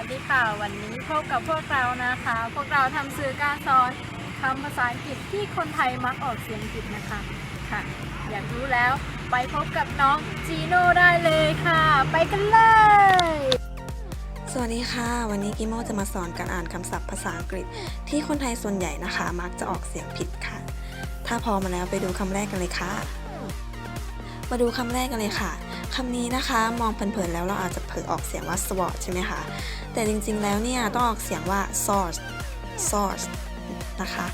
สดีค่ะวันนี้พบกับพวกเรานะคะ พวกเราทำสื่อการสอนคำภาษาอังกฤษที่คนไทยมักออกเสียงผิดนะคะค่ะอยากรู้แล้วไปพบกับน้องจีโน่ได้เลยค่ะ ไปกันเลย สวัสดีค่ะวันนี้กิโมจะมาสอนการอ่านคำศัพท์ภาษาอังกฤษที่คนไทยส่วนใหญ่นะคะมักจะออกเสียงผิดค่ะถ้าพร้อมมาแล้วไปดูคำแรกกันเลยค่ะมาดูคำแรกกันเลยค่ะคำนี้นะคะมองเผินๆแล้วเราอาจจะเผลอออกเสียงว่า sword ใช่ไหมคะแต่จริงๆแล้วเนี่ยต้องออกเสียงว่า sword นะคะ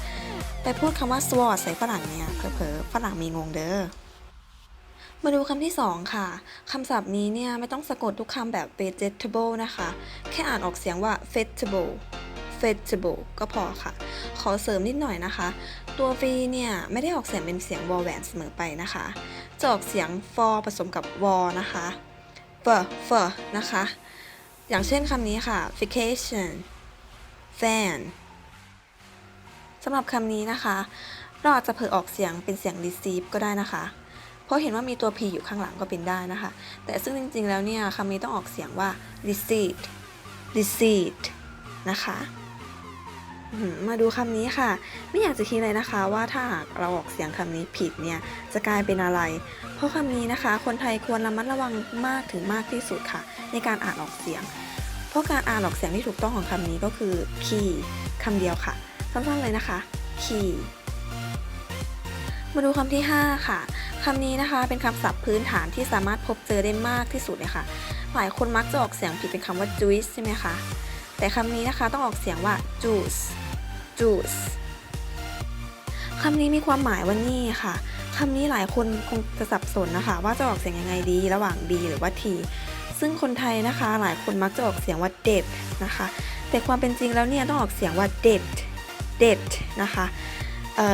ไปพูดคำว่า sword ใส่ฝรั่งเนี่ยเผลอๆฝรั่งมีงงเด้อมาดูคำที่สองค่ะคำศัพท์นี้เนี่ยไม่ต้องสะกดทุกคำแบบ vegetable นะคะแค่อ่านออกเสียงว่า vegetable ก็พอค่ะขอเสริมนิดหน่อยนะคะตัว v เนี่ยไม่ได้ออกเสียงเป็นเสียงวอลแหวนเสมอไปนะคะจะออกเสียง for ผสมกับ w นะคะ f นะคะอย่างเช่นคำนี้ค่ะ vacation fan สำหรับคำนี้นะคะเราอาจจะเผลอออกเสียงเป็นเสียง receive ก็ได้นะคะเพราะเห็นว่ามีตัว p อยู่ข้างหลังก็เป็นได้นะคะแต่ซึ่งจริงๆแล้วเนี่ยคำนี้ต้องออกเสียงว่า received นะคะมาดูคำนี้ค่ะไม่อยากจะคิดเลยนะคะว่าถ้าหากเราออกเสียงคำนี้ผิดเนี่ยจะกลายเป็นอะไรเพราะคำนี้นะคะคนไทยควรระมัดระวังมากถึงมากที่สุดค่ะในการอ่านออกเสียงเพราะการอ่านออกเสียงที่ถูกต้องของคำนี้ก็คือ key คำเดียวค่ะสั้นๆเลยนะคะ key มาดูคำที่5ค่ะคำนี้นะคะเป็นคำศัพท์พื้นฐานที่สามารถพบเจอได้มากที่สุดเลยค่ะหลายคนมักจะออกเสียงผิดเป็นคำว่า juice ใช่ไหมคะแต่คำนี้นะคะต้องออกเสียงว่า juice คำนี้มีความหมายว่านี่ค่ะคำนี้หลายคนคงจะสับสนนะคะว่าจะออกเสียงยังไงดีระหว่าง d หรือว่า t ซึ่งคนไทยนะคะหลายคนมักจะออกเสียงว่า dead นะคะแต่ความเป็นจริงแล้วเนี่ยต้องออกเสียงว่า dead นะคะ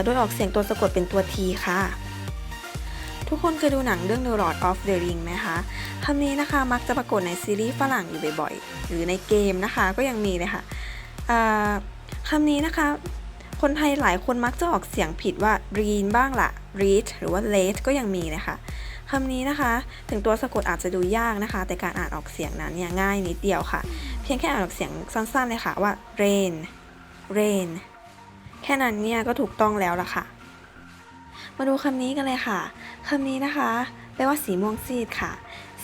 โดยออกเสียงตัวสะกดเป็นตัว t ค่ะทุกคนเคยดูหนังเรื่อง The Lord of the Ring ไหมคะคำนี้นะคะมักจะปรากฏในซีรีส์ฝรั่งอยู่บ่อยๆหรือในเกมนะคะก็ยังมีเลยค่ะคำนี้นะคะคนไทยหลายคนมักจะออกเสียงผิดว่า read บ้างละ read หรือว่า read ก็ยังมีเลยค่ะคำนี้นะคะถึงตัวสะกดอาจจะดูยากนะคะแต่การอ่านออกเสียงนั้นเนี่ยง่ายนิดเดียวค่ะเพียงแค่อ่านออกเสียงสั้นๆเลยค่ะว่า rain แค่นั้นเนี่ยก็ถูกต้องแล้วล่ะค่ะมาดูคำนี้กันเลยค่ะคำนี้นะคะแปลว่าสีม่วงซีดค่ะ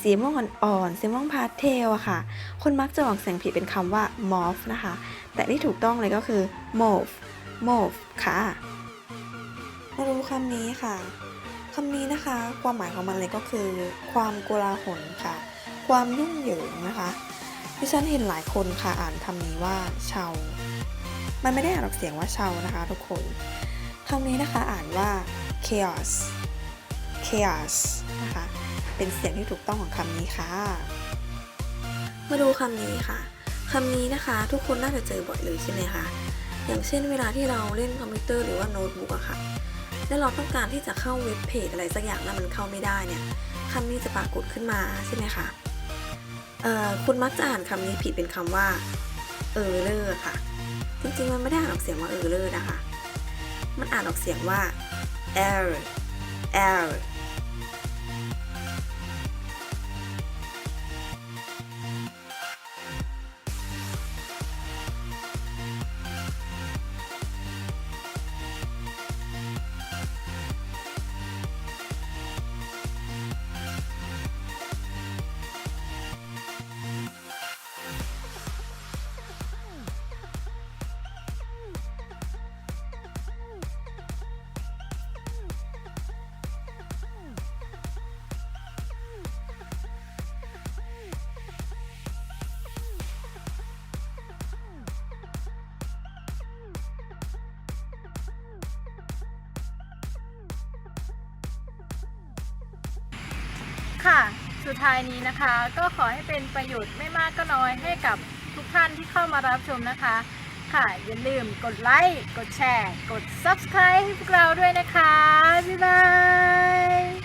สีม่วงอ่อนๆสีม่วงพาสเทลอะค่ะคนมักจะออกเสียงผิดเป็นคำว่า mauve นะคะแต่ที่ถูกต้องเลยก็คือ mauve ค่ะมาดูคำนี้ค่ะคำนี้นะคะความหมายของมันเลยก็คือความโกลาหลค่ะความยุ่งเหยิงนะคะดิฉันเห็นหลายคนค่ะอ่านคำนี้ว่าเชามันไม่ได้อ่านออกเสียงว่าเชานะคะทุกคนคำนี้นะคะอ่านว่า chaos นะคะเป็นเสียงที่ถูกต้องของคำนี้ค่ะมาดูคำนี้ค่ะคำนี้นะคะทุกคนน่าจะเจอบ่อยเลยใช่ไหมคะอย่างเช่นเวลาที่เราเล่นคอมพิวเตอร์หรือว่าโน้ตบุ๊กอะค่ะแล้วเราต้องการที่จะเข้าเว็บเพจอะไรสักอย่างแล้วมันเข้าไม่ได้เนี่ยคำนี้จะปรากฏขึ้นมาใช่ไหมคะคุณมักจะอ่านคำนี้ผิดเป็นคำว่าerror ค่ะจริงๆมันไม่ได้อ่านออกเสียงว่าerror นะคะมันอ่านออกเสียงว่า error ค่ะสุดท้ายนี้นะคะก็ขอให้เป็นประโยชน์ไม่มากก็น้อยให้กับทุกท่านที่เข้ามารับชมนะคะค่ะอย่าลืมกดไลค์กดแชร์กด Subscribe ให้พวกเราด้วยนะคะบ๊ายบาย